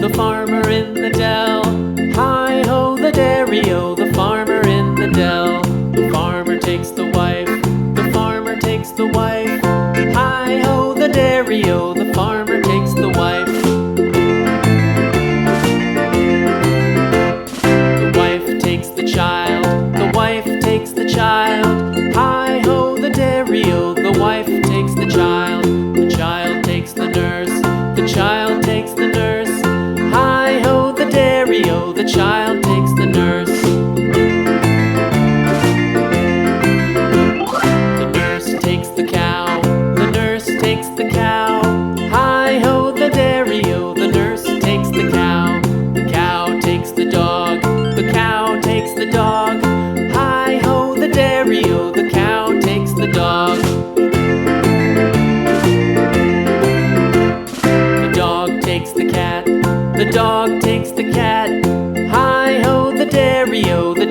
the farmer in the dell. Hi-ho, the dairy-o, the farmer in the dell. The farmer takes the wife, the farmer takes the wife. Hi-ho, the dairy-o, the farmer takes the wife. The wife takes the child, the wife takes the child. Hi-ho, the dairy-o, the wife takes the child. The child takes the nurse, the child takes the nurse. Hi-ho, the dairy-o, the child takes the nurse. The nurse takes the cow, the nurse takes the cow. Hi-ho, the dairy-o, the nurse takes the cow. The cow takes the dog, the cow takes the dog. Hi-ho, the dairy-o, the cow takes the dog. The dog takes the cat, the dog takes the cat. Hi-ho, the dairy-o, the